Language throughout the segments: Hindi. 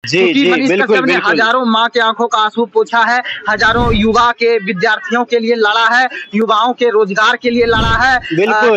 क्योंकि मनीष कश्यप ने हजारों माँ के आंखों का आंसू पोंछा है, हजारों युवा के विद्यार्थियों के लिए लड़ा है, युवाओं के रोजगार के लिए लड़ा है,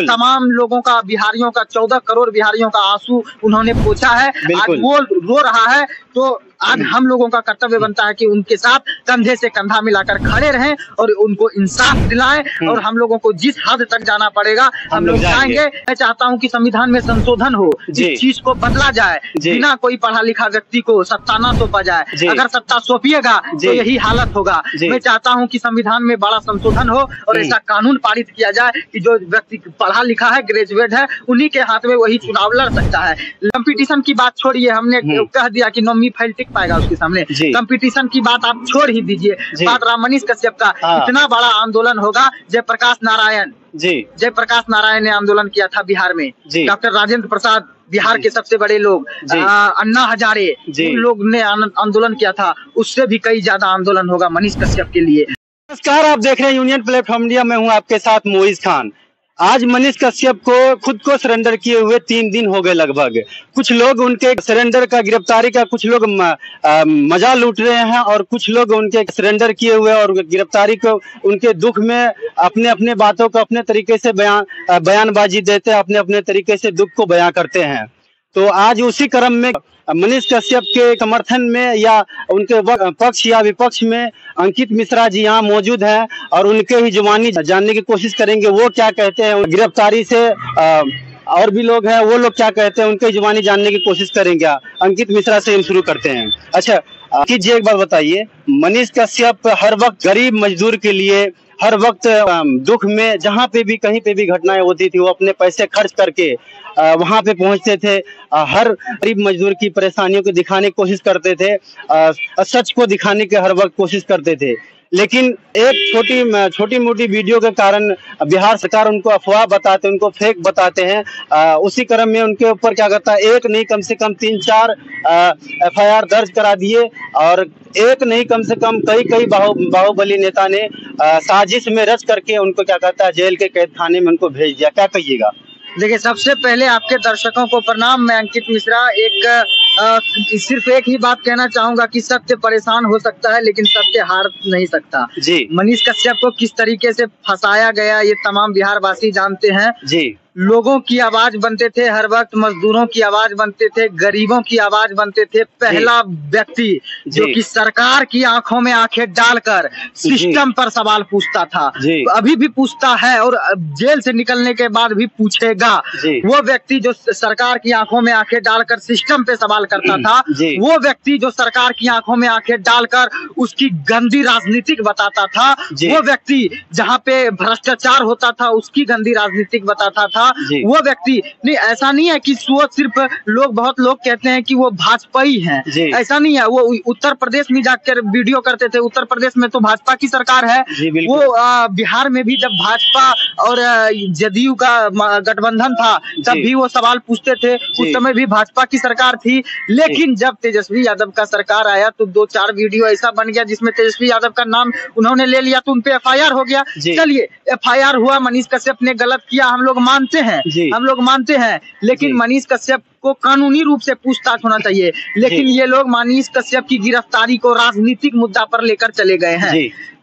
तमाम लोगों का, बिहारियों का, 14 करोड़ बिहारियों का आंसू उन्होंने पोंछा है। आज वो रो रहा है तो आज हम लोगों का कर्तव्य बनता है कि उनके साथ कंधे से कंधा मिलाकर खड़े रहें और उनको इंसाफ दिलाएं। और हम लोगों को जिस हद तक जाना पड़ेगा हम लोग जाएंगे। मैं चाहता हूं कि संविधान में संशोधन हो, इस चीज को बदला जाए, बिना कोई पढ़ा लिखा व्यक्ति को सत्ता न सौंपा जाए। अगर सत्ता सौंपिएगा तो यही हालत होगा। मैं चाहता हूं कि संविधान में बड़ा संशोधन हो और ऐसा कानून पारित किया जाए कि जो व्यक्ति पढ़ा लिखा है, ग्रेजुएट है, उन्हीं के हाथ में वही चुनाव लड़ सकता है। कंपटीशन की बात छोड़िए, हमने कह दिया कि नौवीं फाइल टिक पाएगा उसके सामने। कंपटीशन की बात आप छोड़ ही दीजिए, बात मनीष कश्यप का इतना बड़ा आंदोलन होगा। जयप्रकाश नारायण ने आंदोलन किया था बिहार में, डॉक्टर राजेंद्र प्रसाद बिहार के सबसे बड़े लोग, अन्ना हजारे, उन लोग ने आंदोलन किया था, उससे भी कई ज्यादा आंदोलन होगा मनीष कश्यप के लिए। नमस्कार, आप देख रहे हैं यूनियन प्लेटफॉर्म इंडिया में हूं आपके साथ मोइज खान। आज मनीष कश्यप को खुद को सरेंडर किए हुए 3 दिन हो गए लगभग। कुछ लोग उनके सरेंडर का, गिरफ्तारी का, कुछ लोग मजा लूट रहे हैं और कुछ लोग उनके सरेंडर किए हुए और गिरफ्तारी को, उनके दुख में अपने अपने बातों को अपने तरीके से बयानबाजी देते हैं, अपने अपने तरीके से दुख को बयां करते हैं। तो आज उसी क्रम में मनीष कश्यप के समर्थन में या उनके पक्ष या विपक्ष में अंकित मिश्रा जी यहाँ मौजूद हैं और उनके ही जुबानी जानने की कोशिश करेंगे, वो क्या कहते हैं गिरफ्तारी से। और भी लोग हैं, वो लोग क्या कहते हैं, उनके जुबानी जानने की कोशिश करेंगे। अंकित मिश्रा से हम शुरू करते हैं। अच्छा, अंकित जी एक बात बताइए, मनीष कश्यप हर वक्त गरीब मजदूर के लिए, हर वक्त दुख में जहाँ पे भी कहीं पे भी घटनाएं होती थी, वो अपने पैसे खर्च करके वहां पे पहुंचते थे, हर गरीब मजदूर की परेशानियों को दिखाने की कोशिश करते थे, सच को दिखाने की हर वक्त कोशिश करते थे। लेकिन एक छोटी मोटी वीडियो के कारण बिहार सरकार उनको अफवाह बताते, उनको फेक बताते हैं। उसी क्रम में उनके ऊपर क्या करता है, एक नहीं कम से कम 3-4 FIR दर्ज करा दिए और एक नहीं कम से कम कई बाहुबली नेता ने साजिश में रच करके उनको क्या कहता है, जेल के कैद खाने में उनको भेज दिया। क्या कहिएगा? देखिए, सबसे पहले आपके दर्शकों को प्रणाम। मैं अंकित मिश्रा सिर्फ एक ही बात कहना चाहूंगा कि सत्य परेशान हो सकता है लेकिन सत्य हार नहीं सकता जी। मनीष कश्यप को किस तरीके से फंसाया गया ये तमाम बिहारवासी जानते हैं जी। लोगों की आवाज बनते थे, हर वक्त मजदूरों की आवाज बनते थे, गरीबों की आवाज बनते थे। पहला व्यक्ति जो कि सरकार की आंखों में आंखें डालकर सिस्टम पर सवाल पूछता था, अभी भी पूछता है और जेल से निकलने के बाद भी पूछेगा। वो व्यक्ति जो सरकार की आंखों में आंखें डालकर सिस्टम पे सवाल करता था, वो व्यक्ति जो सरकार की आंखों में आंखें डालकर उसकी गंदी राजनीतिक बताता था, वो व्यक्ति जहाँ पे भ्रष्टाचार होता था उसकी गंदी राजनीतिक बताता था, वो व्यक्ति नहीं। ऐसा नहीं है कि वो सिर्फ बहुत लोग कहते हैं कि वो भाजपाई हैं, ऐसा नहीं है। वो उत्तर प्रदेश में जाकर वीडियो करते थे, उत्तर प्रदेश में तो भाजपा की सरकार है। वो बिहार में भी जब भाजपा और जदयू का गठबंधन था तब भी वो सवाल पूछते थे, उस समय भी भाजपा की सरकार थी। लेकिन जब तेजस्वी यादव का सरकार आया तो 2-4 वीडियो ऐसा बन गया जिसमें तेजस्वी यादव का नाम उन्होंने ले लिया तो उनपे FIR हो गया। चलिए, FIR हुआ, मनीष कश्यप ने गलत किया, हम लोग मानते हैं, लेकिन मनीष कश्यप को कानूनी रूप से पूछताछ होना चाहिए। लेकिन ये लोग मनीष कश्यप की गिरफ्तारी को राजनीतिक मुद्दा पर लेकर चले गए हैं,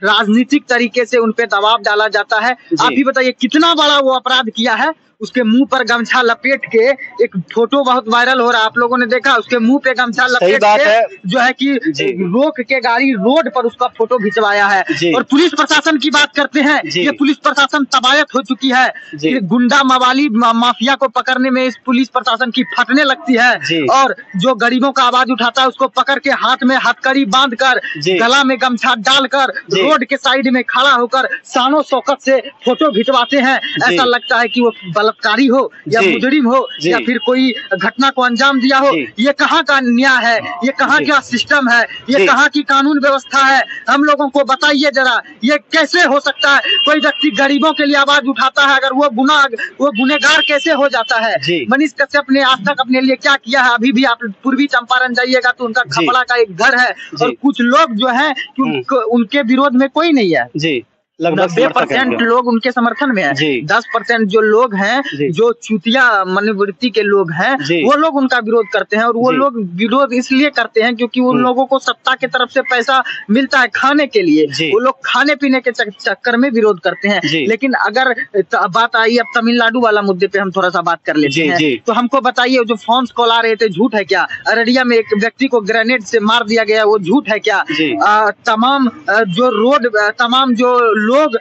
राजनीतिक तरीके से उन पे दबाव डाला जाता है। आप ही बताइए कितना बड़ा वो अपराध किया है। उसके मुंह पर गमछा लपेट के एक फोटो बहुत वायरल हो रहा है, आप लोगों ने देखा, उसके मुंह पे गमछा लपेट के जो है कि रोक के गाड़ी रोड पर उसका फोटो खिंचवाया है। और पुलिस प्रशासन की बात करते हैं, ये पुलिस प्रशासन तबायत हो चुकी है। गुंडा मवाली माफिया को पकड़ने में इस पुलिस प्रशासन की फटने लगती है और जो गरीबों का आवाज उठाता है उसको पकड़ के हाथ में हथकड़ी बांध कर, गला में गमछा डालकर रोड के साइड में खड़ा होकर शानो शौकत से फोटो खिंचवाते हैं। ऐसा लगता है कि वो बलात्कारी हो या मुजरिम हो या फिर कोई घटना को अंजाम दिया हो। ये कहाँ का न्याय है, ये कहाँ का सिस्टम है, ये कहाँ की कानून व्यवस्था है? हम लोगों को बताइए जरा, ये कैसे हो सकता है? कोई व्यक्ति गरीबों के लिए आवाज उठाता है, अगर वो गुनहगार कैसे हो जाता है? मनीष कश्यप ने आज तक अपने लिए क्या किया है? अभी भी आप पूर्वी चंपारण जाइएगा तो उनका खपड़ा का एक घर है और कुछ लोग जो है उनके विरोध में कोई नहीं है जी। लगभग 90% लोग उनके समर्थन में है। 10% जो लोग हैं, जो चूतिया मनोवृत्ति के लोग हैं, वो लोग उनका विरोध करते हैं। और वो लोग विरोध इसलिए करते हैं क्योंकि उन लोगों को सत्ता की तरफ से पैसा मिलता है खाने के लिए, वो लोग खाने पीने के चक्कर में विरोध करते हैं। लेकिन अगर बात आई अब तमिलनाडु वाला मुद्दे पे हम थोड़ा सा बात कर लेते हैं, तो हमको बताइए जो फोन कॉल आ रहे थे झूठ है क्या? अररिया में एक व्यक्ति को ग्रेनेड से मार दिया गया, वो झूठ है क्या? तमाम जो लोग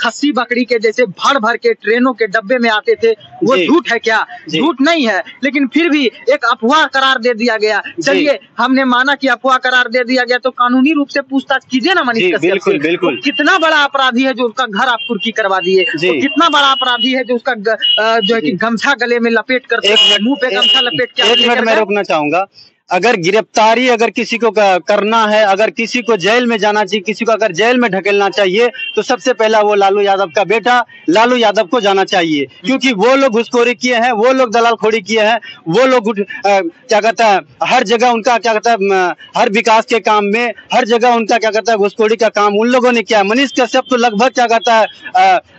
खस्सी बकरी के जैसे भर भर के ट्रेनों के डब्बे में आते थे, वो झूठ है क्या? झूठ नहीं है, लेकिन फिर भी एक अफवाह करार दे दिया गया। चलिए हमने माना कि अफवाह करार दे दिया गया, तो कानूनी रूप से पूछताछ कीजिए ना मनीष कश्यप से। बिल्कुल। तो कितना बड़ा अपराधी है जो उसका घर आप कुर्की करवा दिए? तो कितना बड़ा अपराधी है जो उसका जो है कि गमछा गले में लपेट कर, मुंह पे गमछा लपेट के। एक मिनट मैं रोकना चाहूंगा। अगर गिरफ्तारी अगर किसी को करना है, अगर किसी को जेल में जाना चाहिए, किसी को अगर जेल में ढकेलना चाहिए, तो सबसे पहला वो लालू यादव का बेटा लालू यादव को जाना चाहिए, क्योंकि वो लोग घुसखोरी किए हैं, वो लोग दलालखोरी किए हैं, वो लोग क्या कहता है हर जगह उनका क्या कहता है हर विकास के काम में हर जगह उनका क्या कहता है घुसखोरी का काम उन लोगों ने किया। मनीष कश्यप तो लगभग क्या कहता है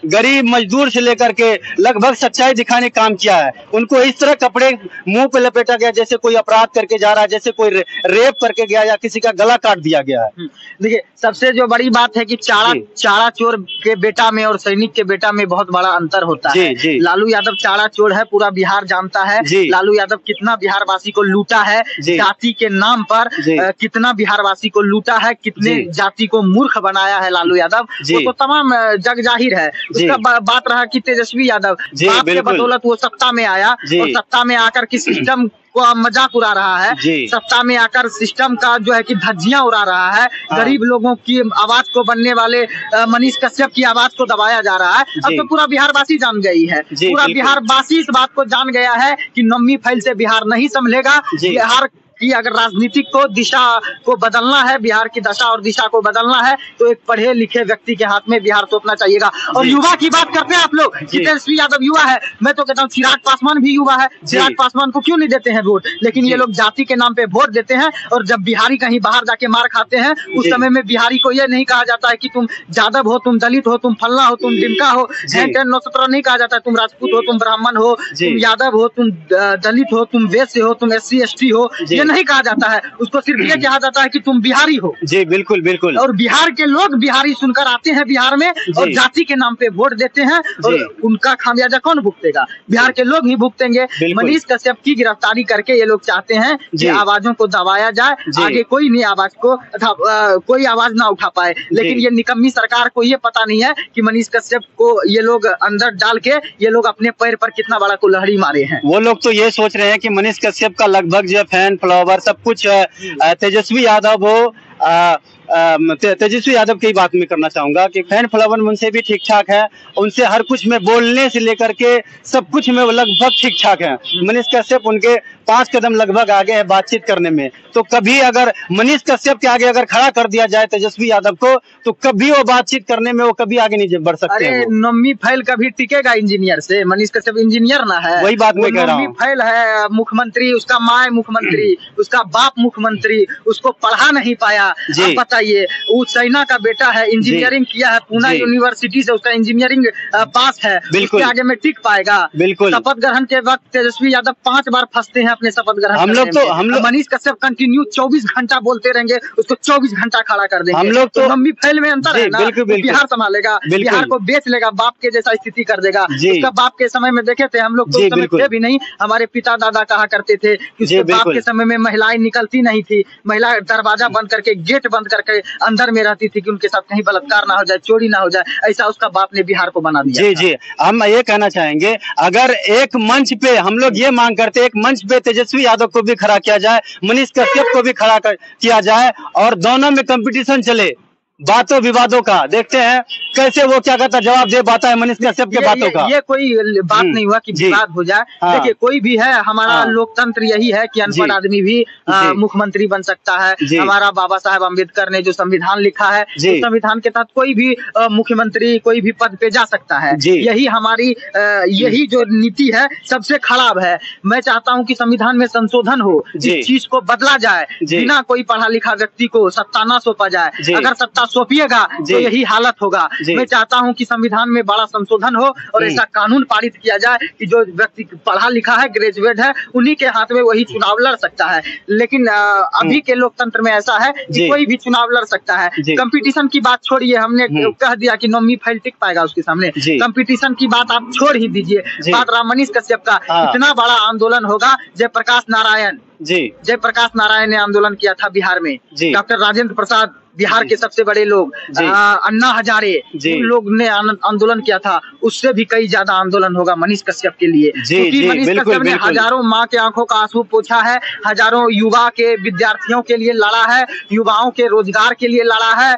गरीब मजदूर से लेकर के लगभग सच्चाई दिखाने काम किया है। उनको इस तरह कपड़े मुंह पे लपेटा गया जैसे कोई अपराध करके जा रहा है, जैसे कोई रेप करके गया या किसी का गला काट दिया गया है। देखिए सबसे जो बड़ी बात है कि चारा चोर के बेटा में और सैनिक के बेटा में बहुत बड़ा अंतर होता है। लालू यादव चारा चोर है, पूरा बिहार जानता है। लालू यादव कितना बिहारवासी को लूटा है, जाति के नाम पर कितना बिहारवासी को लूटा है, कितने जाति को मूर्ख बनाया है लालू यादव, वो तो तमाम जग जाहिर है। उसका बात रहा कि तेजस्वी यादव बाप के बदौलत वो सत्ता में आया और सत्ता में आकर किस सिस्टम को मजाक उड़ा रहा है, सत्ता में आकर सिस्टम का जो है कि धज्जियां उड़ा रहा है। गरीब लोगों की आवाज को बनने वाले मनीष कश्यप की आवाज को दबाया जा रहा है। अब तो पूरा बिहारवासी जान गई है, पूरा बिहारवासी इस बात को जान गया है कि नम्मी फैल से बिहार नहीं संभलेगा। बिहार कि अगर राजनीतिक को दिशा को बदलना है, बिहार की दशा और दिशा को बदलना है, तो एक पढ़े लिखे व्यक्ति के हाथ में बिहार सौंपना चाहिएगा। और युवा की बात करते हैं आप लोग, तेजस्वी यादव युवा है, मैं तो कहता हूँ चिराग पासवान भी युवा है। चिराग पासवान को क्यों नहीं देते हैं वोट? लेकिन ये लोग जाति के नाम पे वोट देते हैं, और जब बिहारी कहीं बाहर जाके मार खाते हैं उस समय में बिहारी को यह नहीं कहा जाता है कि तुम यादव हो, तुम दलित हो, तुम फलना हो, तुम डिमका हो, 917 नहीं कहा जाता है। तुम राजपूत हो, तुम ब्राह्मण हो, तुम यादव हो, तुम दलित हो, तुम वैश्य हो, तुम SC ST हो, नहीं कहा जाता है। उसको सिर्फ ये कहा जाता है कि तुम बिहारी हो। जी बिल्कुल बिल्कुल। और बिहार के लोग बिहारी सुनकर आते हैं बिहार में और जाति के नाम पे वोट देते हैं, और उनका खामियाजा कौन भुगतेगा? बिहार के लोग ही भुगतेंगे। मनीष कश्यप की गिरफ्तारी करके ये लोग चाहते हैं कि आवाजों को दबाया जाए, आगे कोई नहीं आवाज को कोई आवाज ना उठा पाए। लेकिन ये निकम्मी सरकार को ये पता नहीं है कि मनीष कश्यप को ये लोग अंदर डाल के ये लोग अपने पैर पर कितना बड़ा कुल्हाड़ी मारे हैं। वो लोग तो ये सोच रहे हैं कि मनीष कश्यप का लगभग जो फैन फॉलोवर सब कुछ तेजस्वी यादव हो। तेजस्वी यादव की बात में करना चाहूंगा कि फैन फॉलोवर उनसे भी ठीक ठाक है, उनसे हर कुछ में बोलने से लेकर के सब कुछ में वो लगभग ठीक ठाक है। मनीष कश्यप उनके 5 कदम लगभग आगे है बातचीत करने में। तो कभी अगर मनीष कश्यप के आगे अगर खड़ा कर दिया जाए तेजस्वी यादव को, तो कभी वो बातचीत करने में वो कभी आगे नहीं बढ़ सकते हैं। नम्मी फैल कभी टिकेगा इंजीनियर से? मनीष कश्यप इंजीनियर ना है, वही बात मैं कह रहा हूँ। नम्मी फैल है मुख्यमंत्री, उसका माँ मुख्यमंत्री, उसका बाप मुख्यमंत्री, उसको पढ़ा नहीं पाया। आप बताइए, वो चाइना का बेटा है, इंजीनियरिंग किया है, पूना यूनिवर्सिटी से उसका इंजीनियरिंग पास है, उसके आगे में टिक पाएगा? बिल्कुल। शपथ ग्रहण के वक्त तेजस्वी यादव 5 बार फंसते हैं अपने शपथ ग्रहण। हम लोग मनीष कश्यप कंटिन्यू 24 घंटा बोलते रहेंगे, उसको 24 घंटा खड़ा कर देंगे। हम लोग तो नम्मी फैल में अंतर है ना, बिहार संभालेगा, बिहार को बेच लेगा, बाप के जैसा स्थिति कर देगा। उसका बाप के समय में देखे थे हम लोग, तो उस समय थे भी नहीं, हमारे पिता दादा कहा करते थे कि उसके बाप के समय में महिलाएं निकलती नहीं थी, महिला दरवाजा बंद करके गेट बंद करके अंदर में रहती थी कि उनके साथ कहीं बलात्कार ना हो जाए, चोरी ना हो जाए। ऐसा उसका बाप ने बिहार को बना दिया। जी हम ये कहना चाहेंगे, अगर एक मंच पे हम लोग ये मांग करते, एक मंच पे तेजस्वी यादव को भी खड़ा किया जाए, मनीष कश्यप को भी खड़ा किया जाए, और दोनों में कंपटीशन चले बातों विवादों का। देखते हैं कैसे वो क्या कहता जवाब दे पाता है मनीष कश्यप के बातों का। ये कोई बात नहीं हुआ कि विवाद हो जाए। देखिए कोई भी है, हमारा लोकतंत्र यही है कि अनपढ़ आदमी भी मुख्यमंत्री बन सकता है। हमारा बाबा साहेब अम्बेडकर ने जो संविधान लिखा है, उस संविधान के तहत कोई भी मुख्यमंत्री कोई भी पद पे जा सकता है। यही हमारी यही जो नीति है सबसे खराब है। मैं चाहता हूँ कि संविधान में संशोधन हो, इस चीज को बदला जाए, बिना कोई पढ़ा लिखा व्यक्ति को सत्ता ना सौंपा जाए। अगर सत्ता सौंपिएगा तो यही हालत होगा। मैं चाहता हूं कि संविधान में बड़ा संशोधन हो और ऐसा कानून पारित किया जाए कि जो व्यक्ति पढ़ा लिखा है, ग्रेजुएट है, उन्हीं के हाथ में वही चुनाव लड़ सकता है। लेकिन अभी के लोकतंत्र में ऐसा है कि कोई भी चुनाव लड़ सकता है। कंपटीशन की बात छोड़िए, हमने कह दिया कि नौवीं फाइल टिक पाएगा उसके सामने। कंपटीशन की बात आप छोड़ ही दीजिए। बात रहा मनीष कश्यप का, इतना बड़ा आंदोलन होगा। जयप्रकाश नारायण ने आंदोलन किया था बिहार में, डॉक्टर राजेंद्र प्रसाद बिहार के सबसे बड़े लोग, अन्ना हजारे, उन लोग ने आंदोलन किया था। उससे भी कई ज्यादा आंदोलन होगा मनीष कश्यप के लिए, क्योंकि मनीष कश्यप ने हजारों माँ के आंखों का आंसू पोंछा है, हजारों युवा के विद्यार्थियों के लिए लड़ा है, युवाओं के रोजगार के लिए लड़ा है,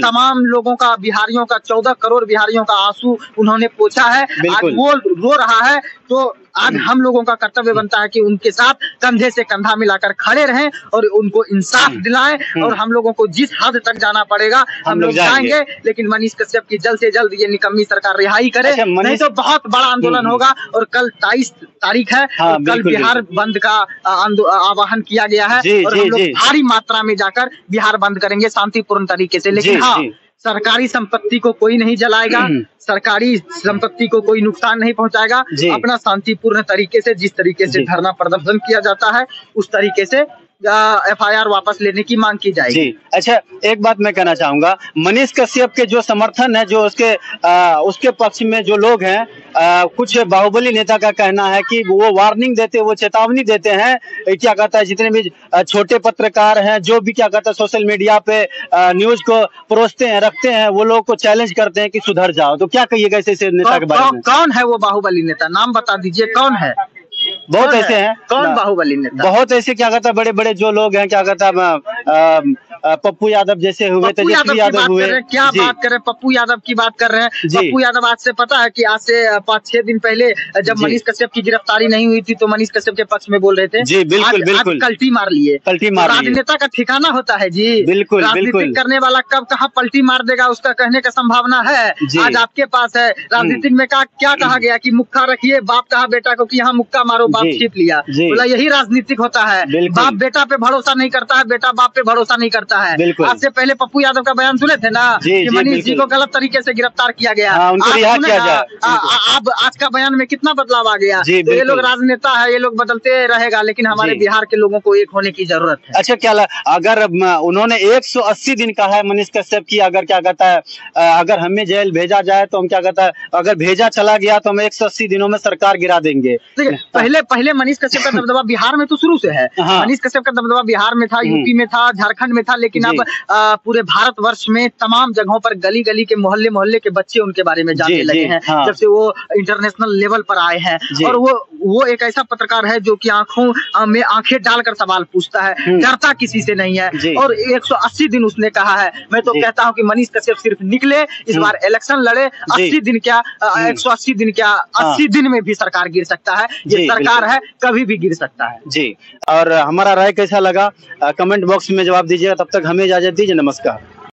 तमाम लोगों का, बिहारियों का, 14 करोड़ बिहारियों का आंसू उन्होंने पोंछा है। आज वो रो रहा है तो आज हम लोगों का कर्तव्य बनता है कि उनके साथ कंधे से कंधा मिलाकर खड़े रहें और उनको इंसाफ दिलाएं। और हम लोगों को जिस हद तक जाना पड़ेगा हम लोग जाएंगे, लेकिन मनीष कश्यप की जल्द से जल्द ये निकम्मी सरकार रिहाई करे, नहीं तो बहुत बड़ा आंदोलन होगा। और कल 23 तारीख है, कल बिहार बंद का आह्वान किया गया है और हम लोग भारी मात्रा में जाकर बिहार बंद करेंगे शांतिपूर्ण तरीके से। लेकिन हाँ, सरकारी संपत्ति को कोई नहीं जलाएगा, सरकारी संपत्ति को कोई नुकसान नहीं पहुंचाएगा। अपना शांतिपूर्ण तरीके से, जिस तरीके से धरना प्रदर्शन किया जाता है उस तरीके से FIR वापस लेने की मांग की जाएगी। अच्छा, एक बात मैं कहना चाहूंगा, मनीष कश्यप के जो समर्थन है, जो उसके पक्ष में जो लोग हैं, कुछ बाहुबली नेता का कहना है कि वो वार्निंग देते, वो चेतावनी देते हैं, क्या कहता है, जितने भी छोटे पत्रकार हैं, जो भी क्या कहता है सोशल मीडिया पे न्यूज को परोसते हैं, रखते हैं, वो लोग को चैलेंज करते हैं कि सुधर जाओ। तो क्या कहिएगा ऐसे नेता के बारे में? कौन है वो बाहुबली नेता, नाम बता दीजिए, कौन है? बहुत ऐसे हैं। कौन बाहुबली नेता? बहुत ऐसे क्या कहता है बड़े बड़े जो लोग हैं, क्या कहता है पप्पू यादव जैसे हुए, तेजस्वी यादव हुए। क्या बात कर रहे हैं, पप्पू यादव की बात कर रहे हैं। पप्पू यादव आज से पता है कि आज से 5-6 दिन पहले जब मनीष कश्यप की गिरफ्तारी नहीं हुई थी तो मनीष कश्यप के पक्ष में बोल रहे थे। जी बिल्कुल बिल्कुल। पलटी मार लिए। राजनेता का ठिकाना होता है जी, बिल्कुल। राजनीति करने वाला कब कहाँ पलटी मार देगा उसका कहने का संभावना है। आज आपके पास है। राजनीतिक में क्या कहा गया कि मुक्का रखिए, बाप कहा बेटा को कि यहाँ मुक्का मारो, बाप छिप लिया। बोला यही राजनीतिक होता है। बाप बेटा पे भरोसा नहीं करता है, बेटा बाप पे भरोसा नहीं करता है। आज से पहले पप्पू यादव का बयान सुने थे ना कि मनीष जी को गलत तरीके से गिरफ्तार किया गया। अब आज का बयान में कितना बदलाव आ गया। तो ये लोग राजनेता है, ये लोग बदलते रहेगा, लेकिन हमारे बिहार के लोगों को एक होने की जरूरत है। अच्छा, क्या अगर उन्होंने 180 दिन कहा है मनीष कश्यप की, अगर क्या कहता है, अगर हमें जेल भेजा जाए तो हम क्या कहता है, अगर भेजा चला गया तो हम 180 दिनों में सरकार गिरा देंगे। पहले मनीष कश्यप का दबदबा बिहार में तो शुरू से है। मनीष कश्यप का दबदबा बिहार में था, यूपी में था, झारखंड में था, लेकिन अब पूरे भारतवर्ष में तमाम जगहों पर गली गली के मोहल्ले मोहल्ले के बच्चे उनके बारे में जानने लगे हैं। जब से वो इंटरनेशनल लेवल पर आए हैं। और वो एक ऐसा पत्रकार है जो कि आंखों में आंखें डालकर सवाल पूछता है, डरता किसी से नहीं है। और 180 दिन उसने कहा है। मैं तो कहता हूं कि मनीष कश्यप सिर्फ निकले, इस बार इलेक्शन लड़े। 80 दिन क्या, 180 दिन क्या, 80 दिन में भी सरकार गिर सकता है। ये सरकार है, कभी भी गिर सकता है जी। और हमारा राय कैसा लगा कमेंट बॉक्स में जवाब दीजिएगा। तब तक हमें इजाजत दीजिए, नमस्कार।